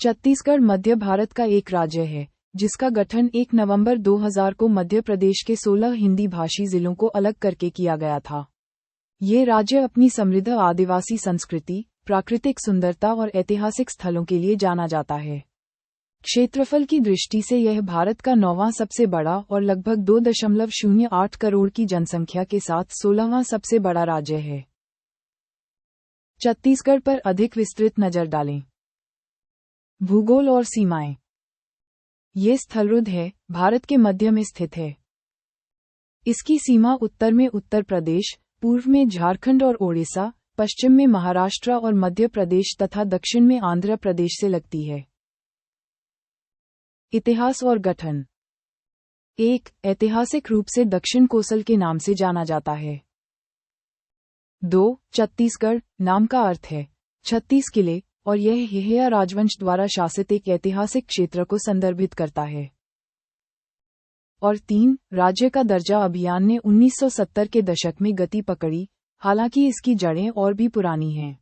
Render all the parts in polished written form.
छत्तीसगढ़ मध्य भारत का एक राज्य है, जिसका गठन 1 नवंबर 2000 को मध्य प्रदेश के 16 हिंदी भाषी जिलों को अलग करके किया गया था। ये राज्य अपनी समृद्ध आदिवासी संस्कृति, प्राकृतिक सुंदरता और ऐतिहासिक स्थलों के लिए जाना जाता है। क्षेत्रफल की दृष्टि से यह भारत का 9वां सबसे बड़ा और लगभग 2.08 करोड़ की जनसंख्या के साथ 16वां सबसे बड़ा राज्य है। छत्तीसगढ़ पर अधिक विस्तृत नजर डालें। भूगोल और सीमाएं। ये स्थलरुद्ध है, भारत के मध्य में स्थित है। इसकी सीमा उत्तर में उत्तर प्रदेश, पूर्व में झारखंड और ओडिशा, पश्चिम में महाराष्ट्र और मध्य प्रदेश तथा दक्षिण में आंध्र प्रदेश से लगती है। इतिहास और गठन। 1. ऐतिहासिक रूप से दक्षिण कोसल के नाम से जाना जाता है। 2. छत्तीसगढ़ नाम का अर्थ है 36 किले, और यह यहेया राजवंश द्वारा शासित एक ऐतिहासिक क्षेत्र को संदर्भित करता है। और 3. राज्य का दर्जा अभियान ने 1970 के दशक में गति पकड़ी, हालांकि इसकी जड़ें और भी पुरानी हैं।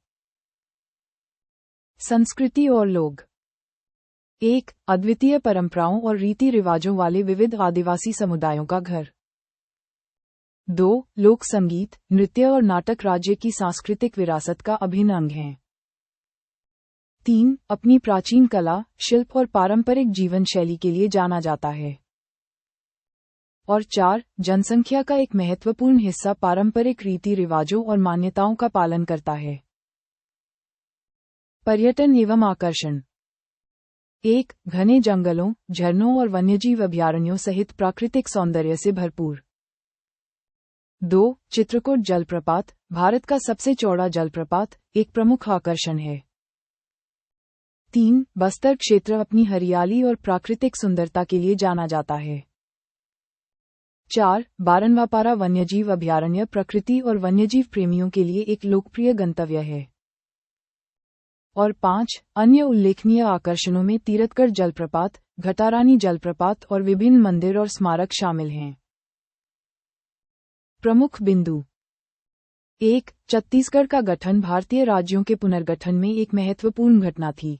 संस्कृति और लोग। 1. अद्वितीय परंपराओं और रीति रिवाजों वाले विविध आदिवासी समुदायों का घर। 2. लोक संगीत, नृत्य और नाटक राज्य की सांस्कृतिक विरासत का अभिन्न अंग हैं। 3. अपनी प्राचीन कला, शिल्प और पारंपरिक जीवन शैली के लिए जाना जाता है। और 4. जनसंख्या का एक महत्वपूर्ण हिस्सा पारंपरिक रीति रिवाजों और मान्यताओं का पालन करता है। पर्यटन एवं आकर्षण। 1. घने जंगलों, झरनों और वन्यजीव अभयारण्यों सहित प्राकृतिक सौंदर्य से भरपूर। 2. चित्रकूट जलप्रपात, भारत का सबसे चौड़ा जलप्रपात, एक प्रमुख आकर्षण है। 3. बस्तर क्षेत्र अपनी हरियाली और प्राकृतिक सुंदरता के लिए जाना जाता है। 4. बारनवापारा वन्यजीव अभयारण्य प्रकृति और वन्यजीव प्रेमियों के लिए एक लोकप्रिय गंतव्य है। और 5. अन्य उल्लेखनीय आकर्षणों में तीरथगढ़ जलप्रपात, घटारानी जलप्रपात और विभिन्न मंदिर और स्मारक शामिल हैं। प्रमुख बिंदु। 1. छत्तीसगढ़ का गठन भारतीय राज्यों के पुनर्गठन में एक महत्वपूर्ण घटना थी।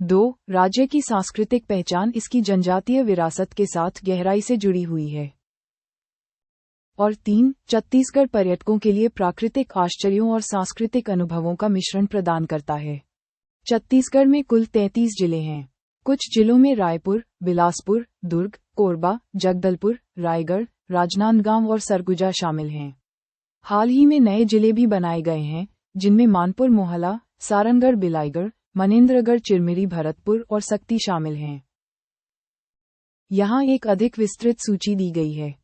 2. राज्य की सांस्कृतिक पहचान इसकी जनजातीय विरासत के साथ गहराई से जुड़ी हुई है। और 3. छत्तीसगढ़ पर्यटकों के लिए प्राकृतिक आश्चर्यों और सांस्कृतिक अनुभवों का मिश्रण प्रदान करता है। छत्तीसगढ़ में कुल 33 जिले हैं। कुछ जिलों में रायपुर, बिलासपुर, दुर्ग, कोरबा, जगदलपुर, रायगढ़, राजनांदगांव और सरगुजा शामिल हैं। हाल ही में नए जिले भी बनाए गए हैं, जिनमें मानपुर मोहला, सारंगढ़ बिलाईगढ़, मनेन्द्रगढ़ चिरमिरी भरतपुर और सक्ती शामिल हैं। यहाँ एक अधिक विस्तृत सूची दी गई है।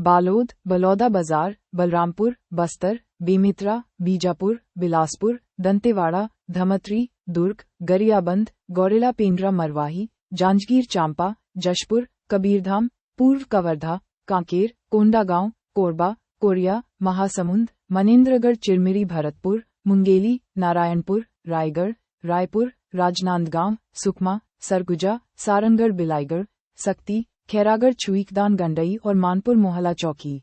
बालोद, बलौदाबाजार, बलरामपुर, बस्तर, बेमेतरा, बीजापुर, बिलासपुर, दंतेवाड़ा, धमतरी, दुर्ग, गरियाबंद, गौरेला पेंड्रा मरवाही, जांजगीर चांपा, जशपुर, कबीरधाम, पूर्व कवर्धा, कांकेर, कोंडागांव, कोरबा, कोरिया, महासमुंद, मनेन्द्रगढ़ चिरमिरी भरतपुर, मुंगेली, नारायणपुर, रायगढ़, रायपुर, राजनांदगांव, सुकमा, सरगुजा, सारंगढ़ बिलाईगढ़, सक्ती, खैरागढ़ छुईकदान गंडई और मानपुर मोहला चौकी।